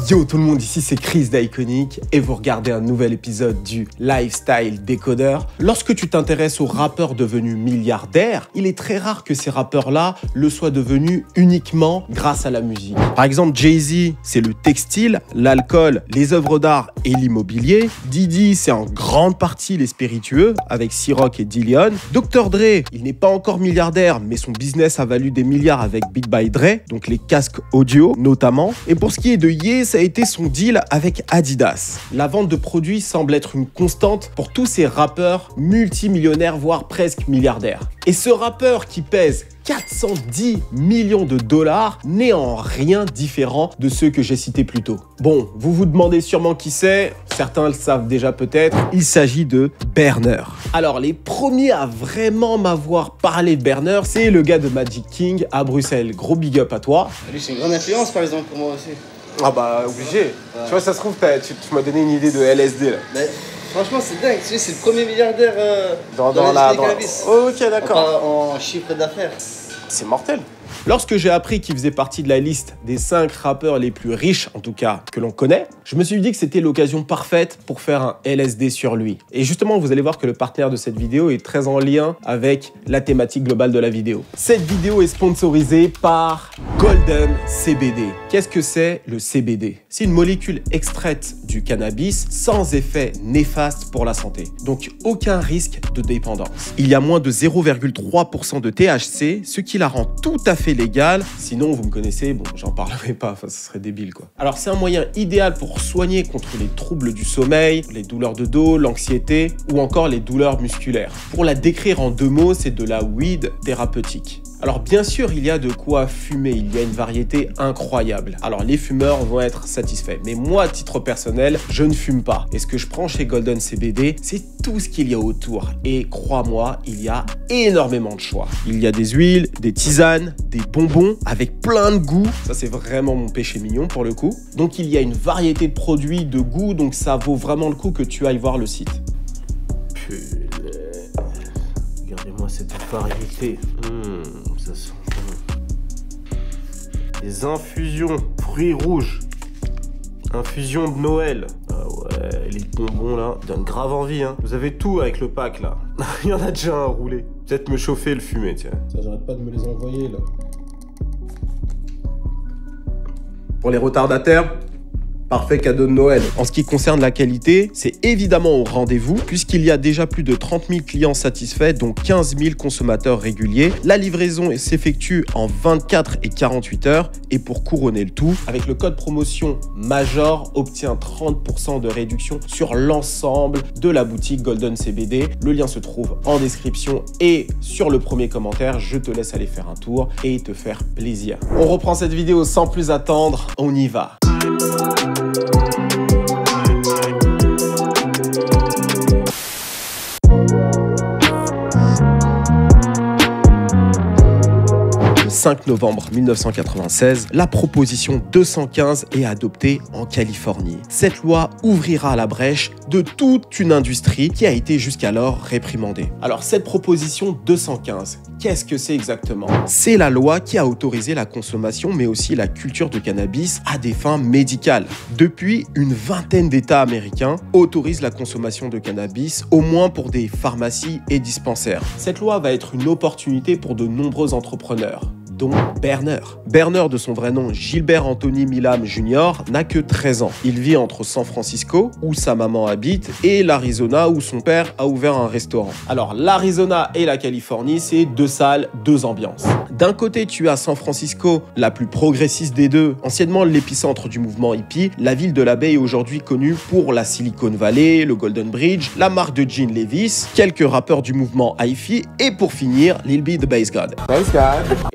Yo tout le monde, ici c'est Chris d'Iconic et vous regardez un nouvel épisode du Lifestyle Décodeur. Lorsque tu t'intéresses aux rappeurs devenus milliardaires, il est très rare que ces rappeurs-là le soient devenus uniquement grâce à la musique. Par exemple, Jay-Z, c'est le textile, l'alcool, les œuvres d'art et l'immobilier. Diddy, c'est en grande partie les spiritueux avec Ciroc et Dillion. Dr. Dre, il n'est pas encore milliardaire, mais son business a valu des milliards avec Big by Dre, donc les casques audio notamment. Et pour ce qui est de Ye, ça a été son deal avec Adidas. La vente de produits semble être une constante pour tous ces rappeurs multimillionnaires, voire presque milliardaires. Et ce rappeur qui pèse 410 millions de dollars n'est en rien différent de ceux que j'ai cités plus tôt. Bon, vous vous demandez sûrement qui c'est, certains le savent déjà peut-être, il s'agit de Berner. Alors les premiers à vraiment m'avoir parlé de Berner, c'est le gars de Magic King à Bruxelles. Gros big up à toi. Lui c'est une grande influence par exemple pour moi aussi. Ah bah obligé. Ouais. Tu vois, ça se trouve, tu m'as donné une idée de LSD là. Mais, franchement c'est dingue, c'est le premier milliardaire dans cannabis. Oh, ok, d'accord. En chiffre d'affaires. C'est mortel. Lorsque j'ai appris qu'il faisait partie de la liste des 5 rappeurs les plus riches, en tout cas que l'on connaît, je me suis dit que c'était l'occasion parfaite pour faire un LSD sur lui. Et justement, vous allez voir que le partenaire de cette vidéo est très en lien avec la thématique globale de la vidéo. Cette vidéo est sponsorisée par Golden CBD. Qu'est-ce que c'est le CBD? C'est une molécule extraite du cannabis sans effet néfaste pour la santé. Donc aucun risque de dépendance. Il y a moins de 0,3% de THC, ce qui la rend tout à fait légal. Sinon, vous me connaissez, bon, j'en parlerai pas, enfin, ce serait débile, quoi. Alors, c'est un moyen idéal pour soigner contre les troubles du sommeil, les douleurs de dos, l'anxiété ou encore les douleurs musculaires. Pour la décrire en 2 mots, c'est de la weed thérapeutique. Alors bien sûr, il y a de quoi fumer, il y a une variété incroyable. Alors les fumeurs vont être satisfaits, mais moi, à titre personnel, je ne fume pas. Et ce que je prends chez Golden CBD, c'est tout ce qu'il y a autour. Et crois-moi, il y a énormément de choix. Il y a des huiles, des tisanes, des bonbons, avec plein de goûts. Ça, c'est vraiment mon péché mignon pour le coup. Donc il y a une variété de produits, de goûts, donc ça vaut vraiment le coup que tu ailles voir le site. Regardez-moi cette variété. Ça sent bon. Des infusions, fruits rouges. Infusion de Noël. Ah ouais, les bonbons là, donnent grave envie, hein. Vous avez tout avec le pack là. Il y en a déjà un roulé. Peut-être me chauffer le fumer, tiens. Ça, j'arrête pas de me les envoyer là. Pour les retardataires, parfait cadeau de Noël. En ce qui concerne la qualité, c'est évidemment au rendez-vous puisqu'il y a déjà plus de 30 000 clients satisfaits, dont 15 000 consommateurs réguliers. La livraison s'effectue en 24 et 48 heures. Et pour couronner le tout, avec le code promotion MAJOR, obtient 30% de réduction sur l'ensemble de la boutique Golden CBD. Le lien se trouve en description et sur le premier commentaire. Je te laisse aller faire un tour et te faire plaisir. On reprend cette vidéo sans plus attendre. On y va. Le 5 novembre 1996, la proposition 215 est adoptée en Californie. Cette loi ouvrira la brèche de toute une industrie qui a été jusqu'alors réprimandée. Alors cette proposition 215, qu'est-ce que c'est exactement? C'est la loi qui a autorisé la consommation mais aussi la culture de cannabis à des fins médicales. Depuis, une vingtaine d'États américains autorisent la consommation de cannabis, au moins pour des pharmacies et dispensaires. Cette loi va être une opportunité pour de nombreux entrepreneurs, dont Berner. Berner, de son vrai nom Gilbert Anthony Milam Jr., n'a que 13 ans. Il vit entre San Francisco, où sa maman habite, et l'Arizona, où son père a ouvert un restaurant. Alors, l'Arizona et la Californie, c'est 2 salles, 2 ambiances. D'un côté, tu as San Francisco, la plus progressiste des deux, anciennement l'épicentre du mouvement hippie. La ville de la baie est aujourd'hui connue pour la Silicon Valley, le Golden Bridge, la marque de jeans Levi's, quelques rappeurs du mouvement hi-fi, et pour finir, Lil B the Bass God.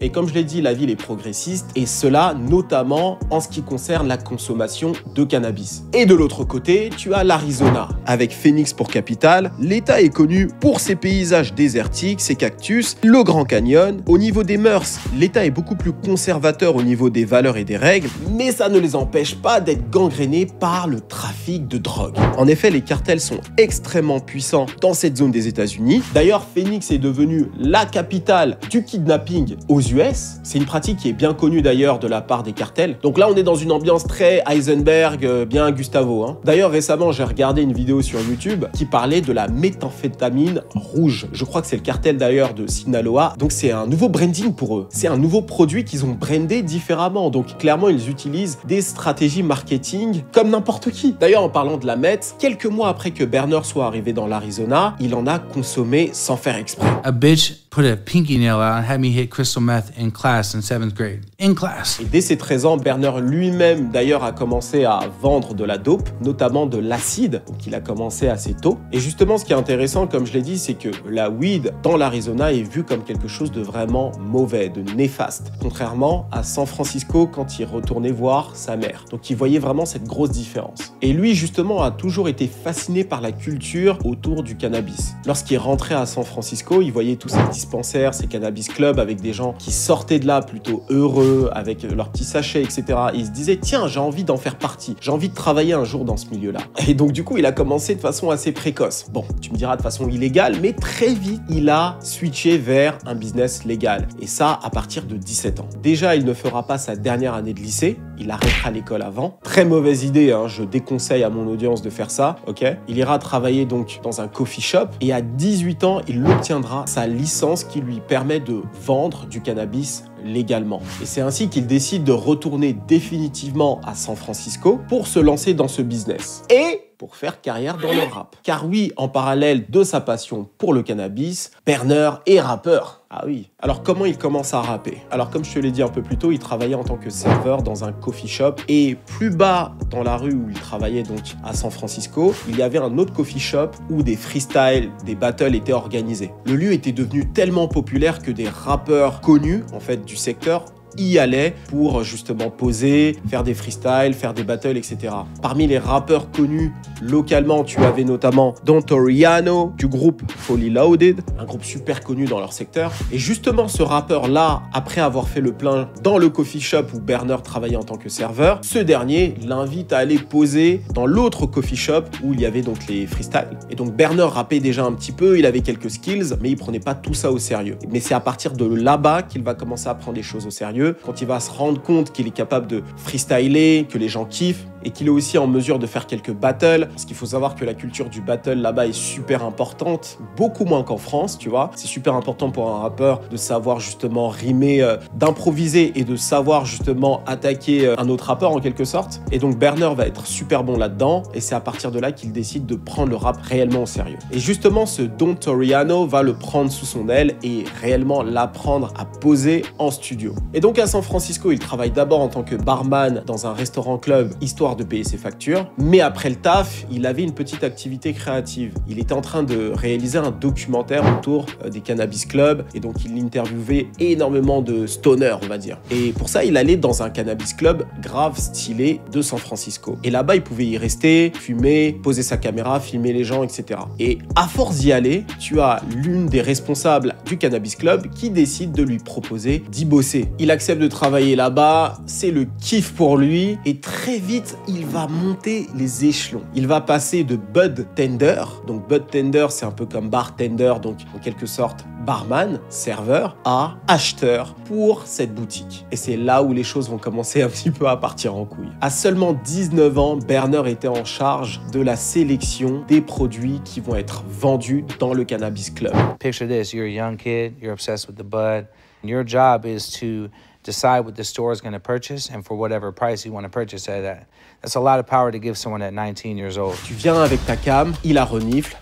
Et comme je l'ai dit, la ville est progressiste, et cela notamment en ce qui concerne la consommation de cannabis. Et de l'autre côté, tu as l'Arizona. Avec Phoenix pour capitale, l'État est connu pour ses paysages désertiques, ses cactus, le Grand Canyon. Au niveau des mœurs, l'État est beaucoup plus conservateur au niveau des valeurs et des règles, mais ça ne les empêche pas d'être gangrénés par le trafic de drogue. En effet, les cartels sont extrêmement puissants dans cette zone des États-Unis. D'ailleurs, Phoenix est devenue la capitale du kidnapping aux US. business. C'est une pratique qui est bien connue d'ailleurs de la part des cartels. Donc là, on est dans une ambiance très Heisenberg, bien Gustavo. Hein. D'ailleurs, récemment, j'ai regardé une vidéo sur YouTube qui parlait de la méthamphétamine rouge. Je crois que c'est le cartel d'ailleurs de Sinaloa. Donc c'est un nouveau branding pour eux. C'est un nouveau produit qu'ils ont brandé différemment. Donc clairement, ils utilisent des stratégies marketing comme n'importe qui. D'ailleurs, en parlant de la meth, quelques mois après que Berner soit arrivé dans l'Arizona, il en a consommé sans faire exprès. A bitch put a pinky nail out and had me hit crystal meth in class in 7th grade. In class. Et dès ses 13 ans, Berner lui-même d'ailleurs a commencé à vendre de la dope, notamment de l'acide, donc il a commencé assez tôt. Et justement, ce qui est intéressant, comme je l'ai dit, c'est que la weed dans l'Arizona est vue comme quelque chose de vraiment mauvais, de néfaste, contrairement à San Francisco quand il retournait voir sa mère. Donc il voyait vraiment cette grosse différence. Et lui, justement, a toujours été fasciné par la culture autour du cannabis. Lorsqu'il est rentré à San Francisco, il voyait tous ces dispensaires, ces cannabis clubs avec des gens qui sortaient de là plutôt heureux, avec leurs petits sachets, etc. Et il se disait, tiens, j'ai envie d'en faire partie. J'ai envie de travailler un jour dans ce milieu-là. Et donc, du coup, il a commencé de façon assez précoce. Bon, tu me diras de façon illégale, mais très vite, il a switché vers un business légal. Et ça, à partir de 17 ans. Déjà, il ne fera pas sa dernière année de lycée. Il arrêtera l'école avant. Très mauvaise idée, hein. Je déconseille à mon audience de faire ça, ok? Il ira travailler donc dans un coffee shop et à 18 ans, il obtiendra sa licence qui lui permet de vendre du cannabis légalement. Et c'est ainsi qu'il décide de retourner définitivement à San Francisco pour se lancer dans ce business. Et pour faire carrière dans le rap. Car oui, en parallèle de sa passion pour le cannabis, Berner est rappeur. Ah oui. Alors comment il commence à rapper? Alors comme je te l'ai dit un peu plus tôt, il travaillait en tant que serveur dans un coffee shop et plus bas dans la rue où il travaillait donc à San Francisco, il y avait un autre coffee shop où des freestyles, des battles étaient organisés. Le lieu était devenu tellement populaire que des rappeurs connus en fait du secteur y allait pour justement poser, faire des freestyles, faire des battles, etc. Parmi les rappeurs connus localement, tu avais notamment Don Toriano du groupe Fully Loaded, un groupe super connu dans leur secteur. Et justement, ce rappeur-là, après avoir fait le plein dans le coffee shop où Berner travaillait en tant que serveur, ce dernier l'invite à aller poser dans l'autre coffee shop où il y avait donc les freestyles. Et donc Berner rappait déjà un petit peu, il avait quelques skills, mais il prenait pas tout ça au sérieux. Mais c'est à partir de là-bas qu'il va commencer à prendre les choses au sérieux, quand il va se rendre compte qu'il est capable de freestyler, que les gens kiffent et qu'il est aussi en mesure de faire quelques battles. Parce qu'il faut savoir que la culture du battle là-bas est super importante, beaucoup moins qu'en France, tu vois. C'est super important pour un rappeur de savoir justement rimer, d'improviser et de savoir justement attaquer un autre rappeur en quelque sorte. Et donc Berner va être super bon là-dedans et c'est à partir de là qu'il décide de prendre le rap réellement au sérieux. Et justement, ce Don Toriano va le prendre sous son aile et réellement l'apprendre à poser en studio. Et donc à San Francisco, il travaille d'abord en tant que barman dans un restaurant-club, histoire de payer ses factures. Mais après le taf, il avait une petite activité créative. Il était en train de réaliser un documentaire autour des cannabis clubs et donc il interviewait énormément de stoners, on va dire. Et pour ça, il allait dans un cannabis club grave stylé de San Francisco. Et là-bas, il pouvait y rester, fumer, poser sa caméra, filmer les gens, etc. Et à force d'y aller, tu as l'une des responsables du cannabis club qui décide de lui proposer d'y bosser. Il accepte de travailler là-bas, c'est le kiff pour lui et très vite, il va monter les échelons. Il va passer de bud tender, donc bud tender c'est un peu comme bartender, donc en quelque sorte barman, serveur, à acheteur pour cette boutique. Et c'est là où les choses vont commencer un petit peu à partir en couille. À seulement 19 ans, Berner était en charge de la sélection des produits qui vont être vendus dans le cannabis club. Picture this, you're a young kid, you're obsessed with the bud. Your job is to decide what the store is going to purchase and for whatever price you want to purchase it at. That's a lot of power to give someone at 19 years old. Tu viens avec ta cam, il la renifle,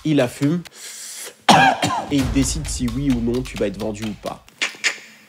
il la fume et il décide si oui ou non tu vas être vendu ou pas.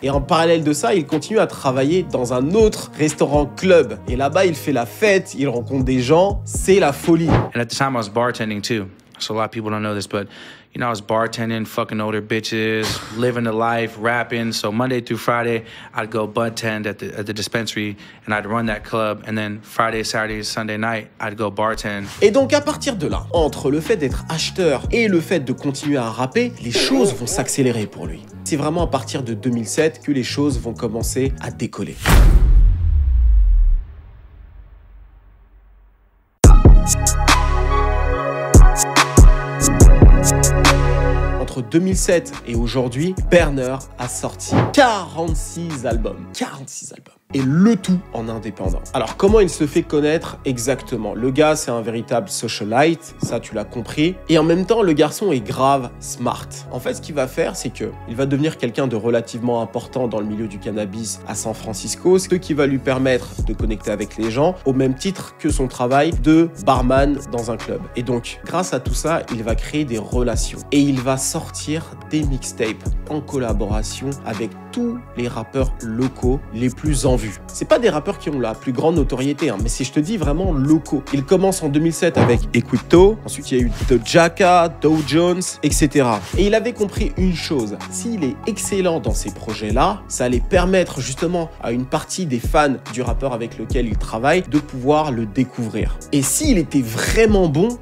Et en parallèle de ça, il continue à travailler dans un autre restaurant-club. Et là-bas, il fait la fête, il rencontre des gens, c'est la folie. And at the time, I was bartending too. So a lot of people don't know this, but you know, I was bartending, fucking older bitches, living the life, rapping. So Monday through Friday, I'd go bud tend at the dispensary and I'd run that club. And then Friday, Saturday, Sunday night, I'd go bartend. Et donc à partir de là, entre le fait d'être acheteur et le fait de continuer à rapper, les choses vont s'accélérer pour lui. C'est vraiment à partir de 2007 que les choses vont commencer à décoller. Entre entre 2007 et aujourd'hui, Berner a sorti 46 albums. 46 albums. Et le tout en indépendant. Alors, comment il se fait connaître exactement? Le gars, c'est un véritable socialite, ça tu l'as compris. Et en même temps, le garçon est grave smart. En fait, ce qu'il va faire, c'est que il va devenir quelqu'un de relativement important dans le milieu du cannabis à San Francisco, ce qui va lui permettre de connecter avec les gens, au même titre que son travail de barman dans un club. Et donc, grâce à tout ça, il va créer des relations. Et il va sortir des mixtapes en collaboration avec tous les rappeurs locaux les plus en vue. C'est pas des rappeurs qui ont la plus grande notoriété, mais si je te dis vraiment locaux. Il commence en 2007 avec Equipto, ensuite il y a eu The Jacka, Dow Jones, etc. Et il avait compris une chose, s'il est excellent dans ces projets-là, ça allait permettre justement à une partie des fans du rappeur avec lequel il travaille de pouvoir le découvrir. Et s'il était vraiment bon,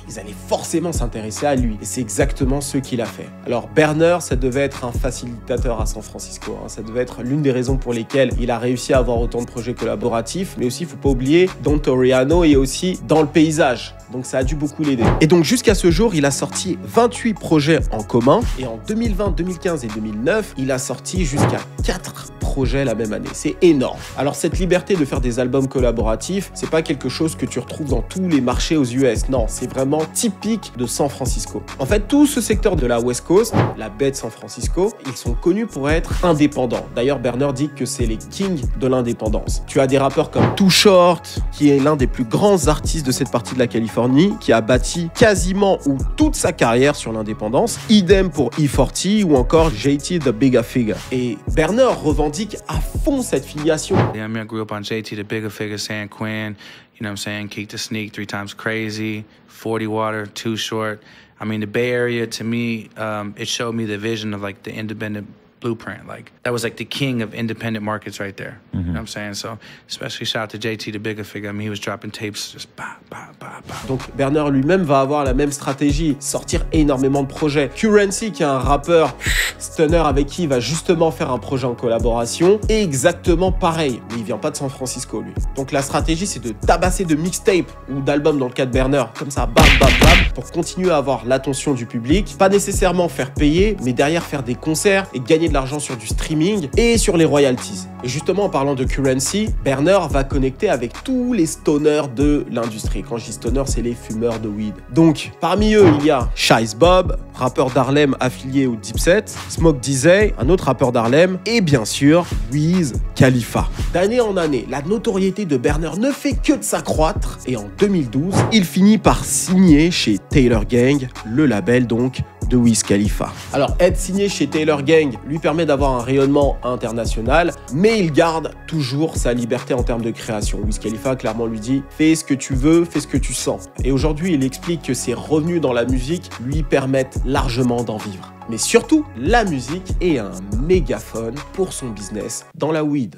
ils allaient forcément s'intéresser à lui. Et c'est exactement ce qu'il a fait. Alors Berner, ça devait être un facilitateur à San Francisco. Ça devait être l'une des raisons pour lesquelles il a réussi à avoir autant de projets collaboratifs. Mais aussi, il ne faut pas oublier, Don Toriano est aussi dans le paysage. Donc ça a dû beaucoup l'aider. Et donc jusqu'à ce jour, il a sorti 28 projets en commun. Et en 2020, 2015 et 2009, il a sorti jusqu'à 4 projets la même année. C'est énorme. Alors cette liberté de faire des albums collaboratifs, c'est pas quelque chose que tu retrouves dans tous les marchés aux US. Non, c'est vraiment typique de San Francisco. En fait, tout ce secteur de la West Coast, la baie de San Francisco, ils sont connus pour être indépendants. D'ailleurs, Berner dit que c'est les kings de l'indépendance. Tu as des rappeurs comme Too Short, qui est l'un des plus grands artistes de cette partie de la Californie, qui a bâti quasiment ou toute sa carrière sur l'indépendance. Idem pour E40 ou encore JT The Bigger Figure. Et Berner revendique à fond cette filiation. Yeah, I mean, I grew up on JT The Bigger Figure, San Quinn, you know what I'm saying, Keek the Sneak, 3 Times Crazy, 40 Water, Too Short. I mean, the Bay Area, to me, it showed me the vision of like the independent blueprint. Like that was like the king of independent markets right there. You know what I'm saying? So especially shout out to JT The Bigger Figure. I mean, he was dropping tapes just bah, bah, bah, bah. Donc Berner lui-même va avoir la même stratégie, sortir énormément de projets. Currency, qui est un rappeur stunner avec qui il va justement faire un projet en collaboration, est exactement pareil, mais il vient pas de San Francisco lui. Donc la stratégie, c'est de tabasser de mixtapes ou d'albums dans le cas de Berner, comme ça, bam bam bam, pour continuer à avoir l'attention du public, pas nécessairement faire payer, mais derrière faire des concerts et gagner de l'argent sur du streaming et sur les royalties. Et justement, en parlant de Currency, Berner va connecter avec tous les stoners de l'industrie. Quand je dis stoner, c'est les fumeurs de weed. Donc, parmi eux, il y a Shice Bob, rappeur d'Harlem affilié au Dipset, Smoke Dizzy, un autre rappeur d'Harlem, et bien sûr, Wiz Khalifa. D'année en année, la notoriété de Berner ne fait que de s'accroître, et en 2012, il finit par signer chez Taylor Gang, le label donc de Wiz Khalifa. Alors, être signé chez Taylor Gang lui permet d'avoir un rayonnement international, mais il garde toujours sa liberté en termes de création. Wiz Khalifa clairement lui dit « Fais ce que tu veux, fais ce que tu sens ». Et aujourd'hui, il explique que ses revenus dans la musique lui permettent largement d'en vivre. Mais surtout, la musique est un mégaphone pour son business dans la weed.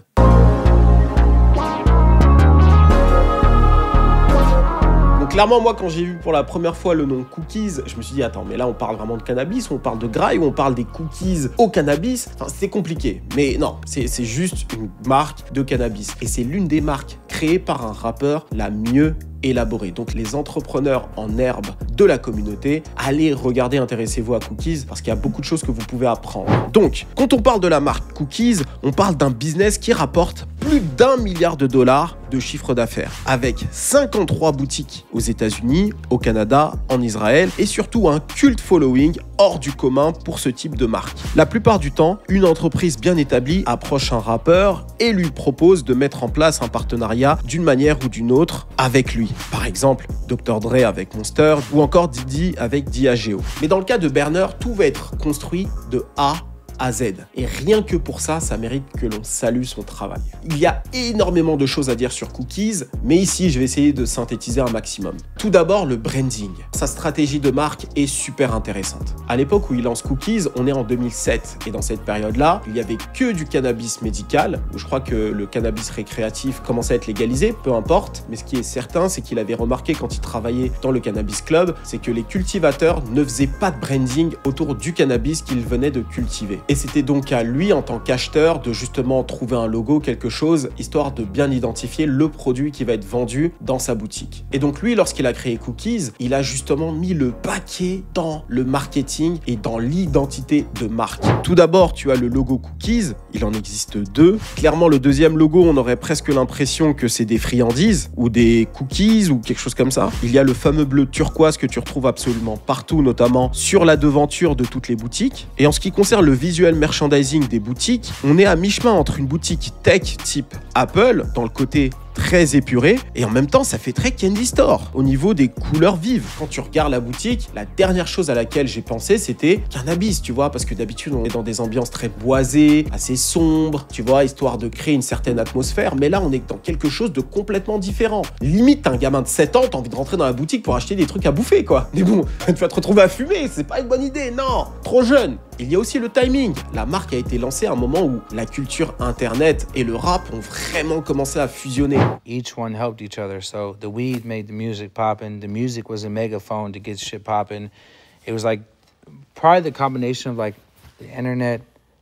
Clairement, moi, quand j'ai vu pour la première fois le nom Cookies, je me suis dit, attends, mais là, on parle vraiment de cannabis, ou on parle de graille, ou on parle des cookies au cannabis. Enfin, c'est compliqué. Mais non, c'est juste une marque de cannabis. Et c'est l'une des marques créées par un rappeur la mieux élaborée. Donc, les entrepreneurs en herbe de la communauté, allez regarder, intéressez-vous à Cookies, parce qu'il y a beaucoup de choses que vous pouvez apprendre. Donc, quand on parle de la marque Cookies, on parle d'un business qui rapporte plus d'1 milliard de dollars de chiffre d'affaires, avec 53 boutiques aux États-Unis, au Canada, en Israël, et surtout un cult following hors du commun pour ce type de marque. La plupart du temps, une entreprise bien établie approche un rappeur et lui propose de mettre en place un partenariat d'une manière ou d'une autre avec lui. Par exemple, Dr. Dre avec Monster ou encore Diddy avec Diageo. Mais dans le cas de Berner, tout va être construit de A à Z. Et rien que pour ça, ça mérite que l'on salue son travail. Il y a énormément de choses à dire sur Cookies, mais ici, je vais essayer de synthétiser un maximum. Tout d'abord, le branding. Sa stratégie de marque est super intéressante. À l'époque où il lance Cookies, on est en 2007. Et dans cette période-là, il n'y avait que du cannabis médical, où je crois que le cannabis récréatif commençait à être légalisé, peu importe. Mais ce qui est certain, c'est qu'il avait remarqué quand il travaillait dans le Cannabis Club, c'est que les cultivateurs ne faisaient pas de branding autour du cannabis qu'ils venaient de cultiver. Et c'était donc à lui, en tant qu'acheteur, de justement trouver un logo, quelque chose, histoire de bien identifier le produit qui va être vendu dans sa boutique. Et donc lui, lorsqu'il a créé Cookies, il a justement mis le paquet dans le marketing et dans l'identité de marque. Tout d'abord, tu as le logo Cookies, il en existe deux. Clairement, le deuxième logo, on aurait presque l'impression que c'est des friandises ou des cookies ou quelque chose comme ça. Il y a le fameux bleu turquoise que tu retrouves absolument partout, notamment sur la devanture de toutes les boutiques. Et en ce qui concerne le visuel merchandising des boutiques, on est à mi-chemin entre une boutique tech type Apple, dans le côté très épuré, et en même temps ça fait très candy store au niveau des couleurs vives. Quand tu regardes la boutique, la dernière chose à laquelle j'ai pensé, c'était Cannabis, tu vois, parce que d'habitude on est dans des ambiances très boisées, assez sombres, tu vois, histoire de créer une certaine atmosphère, mais là on est dans quelque chose de complètement différent. Limite, t'as un gamin de 7 ans, t'as envie de rentrer dans la boutique pour acheter des trucs à bouffer, quoi. Mais bon, tu vas te retrouver à fumer, c'est pas une bonne idée, non, trop jeune. Il y a aussi le timing. La marque a été lancée à un moment où la culture internet et le rap ont vraiment commencé à fusionner. Each one helped each other. So the weed made the music poppin'. The music was a megaphone to get shit poppin'. It was like probably the combination of like the internet,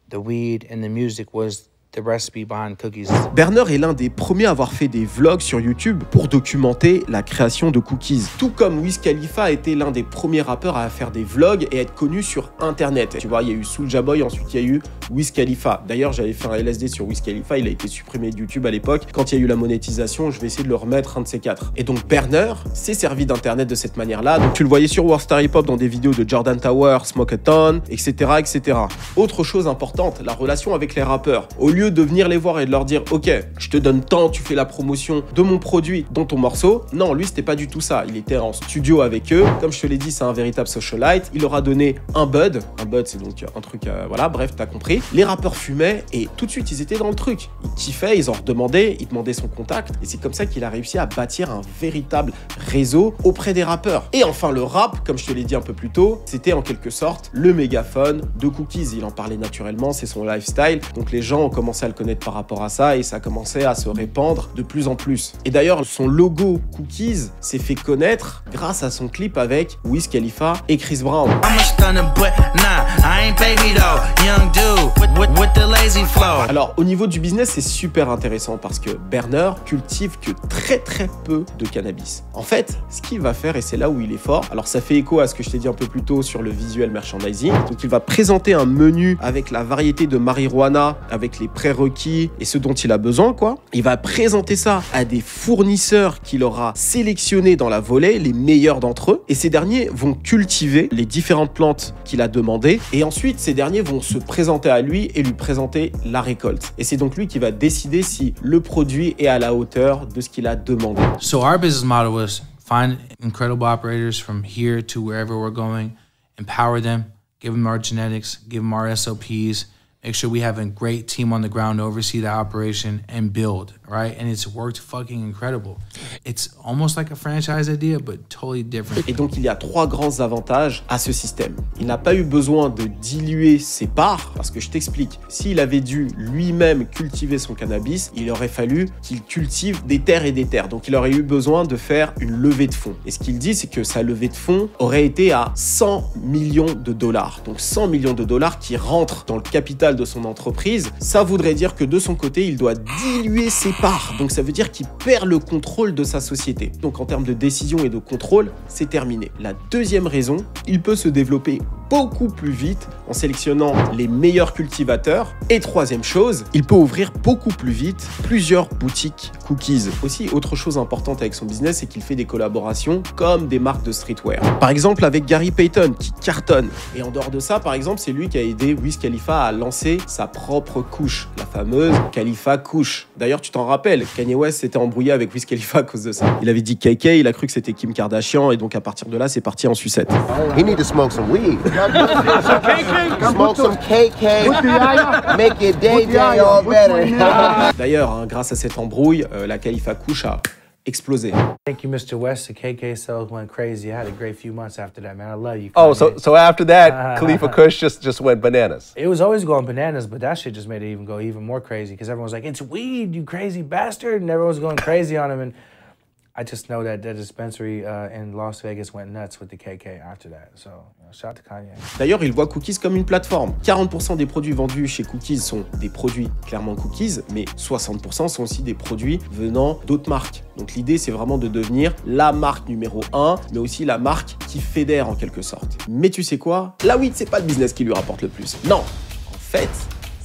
the weed, and the music was the recipe behind Cookies. Berner est l'un des premiers à avoir fait des vlogs sur YouTube pour documenter la création de Cookies. Tout comme Wiz Khalifa a été l'un des premiers rappeurs à faire des vlogs et être connu sur Internet. Tu vois, il y a eu Soulja Boy, ensuite il y a eu Wiz Khalifa. D'ailleurs, j'avais fait un LSD sur Wiz Khalifa, il a été supprimé de YouTube à l'époque. Quand il y a eu la monétisation, je vais essayer de le remettre un de ces quatre. Et donc Berner s'est servi d'Internet de cette manière-là. Donc tu le voyais sur Worldstar Hip Hop dans des vidéos de Jordan Tower, Smoke-A-Ton, etc., etc. Autre chose importante, la relation avec les rappeurs. Au lieu de venir les voir et de leur dire « Ok, je te donne tant, tu fais la promotion de mon produit dans ton morceau », non, lui, c'était pas du tout ça. Il était en studio avec eux. Comme je te l'ai dit, c'est un véritable socialite. Il leur a donné un bud. Un bud, c'est donc un truc... voilà, bref, t'as compris. Les rappeurs fumaient et tout de suite, ils étaient dans le truc. Ils kiffaient, ils en redemandaient, ils demandaient son contact. Et c'est comme ça qu'il a réussi à bâtir un véritable réseau auprès des rappeurs. Et enfin, le rap, comme je te l'ai dit un peu plus tôt, c'était en quelque sorte le mégaphone de Cookies. Il en parlait naturellement, c'est son lifestyle. Donc les gens ont commencé à le connaître par rapport à ça et ça commençait à se répandre de plus en plus. Et d'ailleurs, son logo Cookies s'est fait connaître grâce à son clip avec Wiz Khalifa et Chris Brown. Alors, au niveau du business, c'est super intéressant parce que Berner cultive que très peu de cannabis. En fait, ce qu'il va faire, et c'est là où il est fort, alors ça fait écho à ce que je t'ai dit un peu plus tôt sur le visuel merchandising. Donc, il va présenter un menu avec la variété de marijuana, avec les prérequis et ce dont il a besoin, quoi. Il va présenter ça à des fournisseurs qu'il aura sélectionnés dans la volée, les meilleurs d'entre eux, et ces derniers vont cultiver les différentes plantes qu'il a demandées, et ensuite ces derniers vont se présenter à lui et lui présenter la récolte. Et c'est donc lui qui va décider si le produit est à la hauteur de ce qu'il a demandé. So our business model was find incredible operators from here to wherever we're going, empower them, give them our genetics, give them our SOPs, make sure we have a great team on the ground to oversee the operation and build, right? And it's worked fucking incredible. It's almost like a franchise idea, but totally different. Et donc, il y a 3 grands avantages à ce système. Il n'a pas eu besoin de diluer ses parts, parce que je t'explique, s'il avait dû lui-même cultiver son cannabis, il aurait fallu qu'il cultive des terres et des terres. Donc, il aurait eu besoin de faire une levée de fonds. Et ce qu'il dit, c'est que sa levée de fonds aurait été à 100 millions de dollars. Donc, 100 millions de dollars qui rentrent dans le capital de son entreprise. Ça voudrait dire que de son côté, il doit diluer ses parts. Donc ça veut dire qu'il perd le contrôle de sa société. Donc en termes de décision et de contrôle, c'est terminé. La deuxième raison, il peut se développer beaucoup plus vite en sélectionnant les meilleurs cultivateurs. Et troisième chose, il peut ouvrir beaucoup plus vite plusieurs boutiques Cookies. Aussi, autre chose importante avec son business, c'est qu'il fait des collaborations comme des marques de streetwear. Par exemple avec Gary Payton qui cartonne. Et en dehors de ça, par exemple, c'est lui qui a aidé Wiz Khalifa à lancer sa propre couche, la fameuse Khalifa couche. D'ailleurs, tu t'en rappelles, Kanye West s'était embrouillé avec Wiz Khalifa à cause de ça. Il avait dit KK, il a cru que c'était Kim Kardashian et donc à partir de là, c'est parti en sucette. He need to smoke some weed. Smoke some KK. Make your day all better. D'ailleurs, hein, grâce à cette embrouille, la Khalifa couche a explosé. Thank you, Mr. West. The KK sales went crazy. I had a great few months after that, man. I love you. Oh, so after that, Khalifa Kush just went bananas. It was always going bananas, but that shit just made it go even more crazy because everyone was like, "It's weed, you crazy bastard," and everyone was going crazy on him. And I just know that the dispensary in Las Vegas went nuts with the KK after that. So, shout out to Kanye. D'ailleurs, il voit Cookies comme une plateforme. 40% des produits vendus chez Cookies sont des produits clairement Cookies, mais 60% sont aussi des produits venant d'autres marques. Donc l'idée, c'est vraiment de devenir la marque numéro 1, mais aussi la marque qui fédère en quelque sorte. Mais tu sais quoi? La weed, c'est pas le business qui lui rapporte le plus. Non, en fait,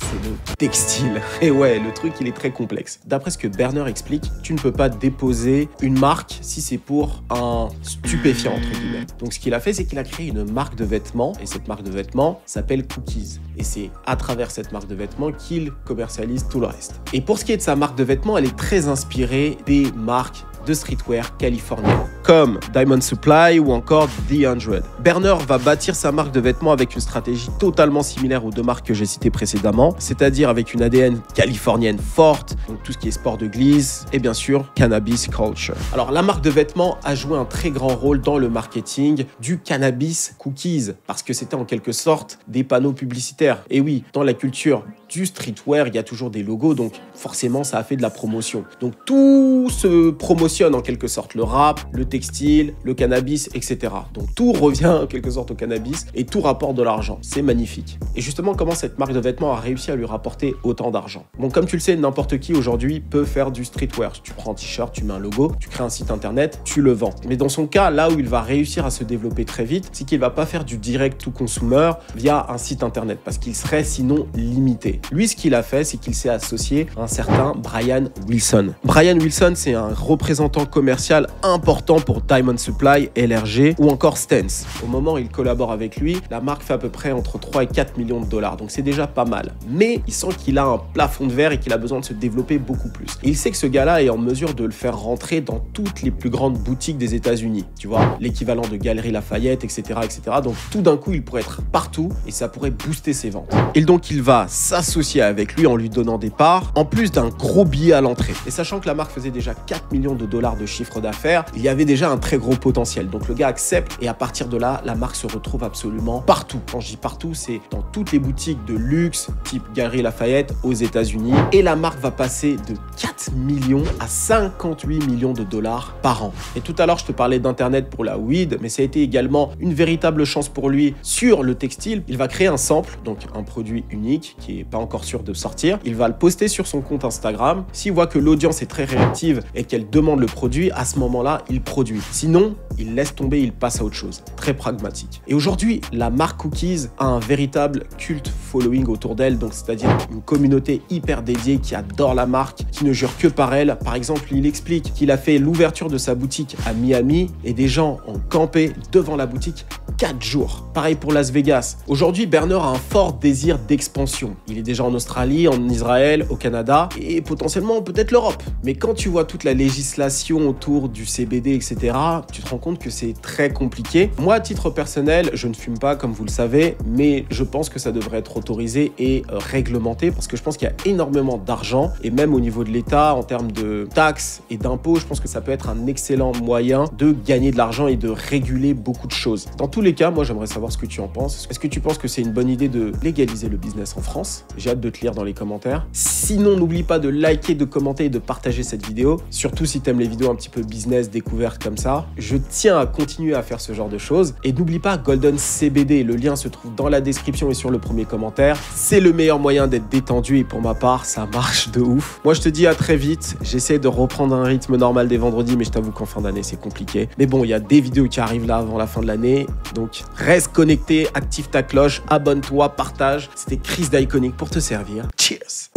c'est le textile. Et ouais, le truc, il est très complexe. D'après ce que Berner explique, tu ne peux pas déposer une marque si c'est pour un stupéfiant, entre guillemets. Donc, ce qu'il a fait, c'est qu'il a créé une marque de vêtements, et cette marque de vêtements s'appelle Cookies. Et c'est à travers cette marque de vêtements qu'il commercialise tout le reste. Et pour ce qui est de sa marque de vêtements, elle est très inspirée des marques de streetwear californiens, comme Diamond Supply ou encore The 100. Berner va bâtir sa marque de vêtements avec une stratégie totalement similaire aux deux marques que j'ai citées précédemment, c'est-à-dire avec une ADN californienne forte, donc tout ce qui est sport de glisse et bien sûr cannabis culture. Alors la marque de vêtements a joué un très grand rôle dans le marketing du cannabis Cookies, parce que c'était en quelque sorte des panneaux publicitaires. Et oui, dans la culture du streetwear, il y a toujours des logos, donc forcément ça a fait de la promotion. Donc tout se promotionne en quelque sorte, le rap, le textile, le cannabis, etc. Donc tout revient en quelque sorte au cannabis et tout rapporte de l'argent. C'est magnifique. Et justement, comment cette marque de vêtements a réussi à lui rapporter autant d'argent? Bon, comme tu le sais, n'importe qui aujourd'hui peut faire du streetwear. Tu prends un t-shirt, tu mets un logo, tu crées un site internet, tu le vends. Mais dans son cas, là où il va réussir à se développer très vite, c'est qu'il va pas faire du direct to consumer via un site internet parce qu'il serait sinon limité. Lui, ce qu'il a fait, c'est qu'il s'est associé à un certain Brian Wilson. Brian Wilson, c'est un représentant commercial important pour Diamond Supply, LRG ou encore Stance. Au moment où il collabore avec lui, la marque fait à peu près entre 3 et 4 millions de dollars, donc c'est déjà pas mal. Mais il sent qu'il a un plafond de verre et qu'il a besoin de se développer beaucoup plus. Et il sait que ce gars-là est en mesure de le faire rentrer dans toutes les plus grandes boutiques des États-Unis. Tu vois, l'équivalent de Galeries Lafayette, etc., etc. Donc tout d'un coup, il pourrait être partout et ça pourrait booster ses ventes. Et donc il va s'associer avec lui en lui donnant des parts, en plus d'un gros billet à l'entrée. Et sachant que la marque faisait déjà 4 millions de dollars de chiffre d'affaires, il y avait déjà un très gros potentiel. Donc le gars accepte et à partir de là, la marque se retrouve absolument partout. Quand je dis partout, c'est dans toutes les boutiques de luxe, type Galeries Lafayette aux États-Unis. Et la marque va passer de 4 millions à 58 millions de dollars par an. Et tout à l'heure, je te parlais d'Internet pour la weed, mais ça a été également une véritable chance pour lui sur le textile. Il va créer un sample, donc un produit unique qui n'est pas encore sûr de sortir. Il va le poster sur son compte Instagram. S'il voit que l'audience est très réactive et qu'elle demande le produit, à ce moment-là, il produit. Sinon, il laisse tomber, il passe à autre chose. Très pragmatique. Et aujourd'hui, la marque Cookies a un véritable culte following autour d'elle, donc c'est-à-dire une communauté hyper dédiée qui adore la marque, qui ne jure que par elle. Par exemple, il explique qu'il a fait l'ouverture de sa boutique à Miami et des gens ont campé devant la boutique 4 jours. Pareil pour Las Vegas. Aujourd'hui, Berner a un fort désir d'expansion. Il est déjà en Australie, en Israël, au Canada et potentiellement peut-être l'Europe. Mais quand tu vois toute la législation autour du CBD, etc., tu te rends compte que c'est très compliqué. Moi, à titre personnel, je ne fume pas, comme vous le savez, mais je pense que ça devrait être autorisé et réglementé parce que je pense qu'il y a énormément d'argent et même au niveau de l'État, en termes de taxes et d'impôts, je pense que ça peut être un excellent moyen de gagner de l'argent et de réguler beaucoup de choses. Dans tous les cas, moi, j'aimerais savoir ce que tu en penses. Est-ce que tu penses que c'est une bonne idée de légaliser le business en France? J'ai hâte de te lire dans les commentaires. Sinon, n'oublie pas de liker, de commenter et de partager cette vidéo. Surtout si tu aimes les vidéos un petit peu business, découvertes comme ça. Je tiens à continuer à faire ce genre de choses. Et n'oublie pas Golden CBD. Le lien se trouve dans la description et sur le premier commentaire. C'est le meilleur moyen d'être détendu et pour ma part, ça marche de ouf. Moi, je te dis à très vite. J'essaie de reprendre un rythme normal des vendredis, mais je t'avoue qu'en fin d'année, c'est compliqué. Mais bon, il y a des vidéos qui arrivent là avant la fin de l'année. Donc, reste connecté, active ta cloche, abonne-toi, partage. C'était Chris d'Iconic pour te servir. Cheers!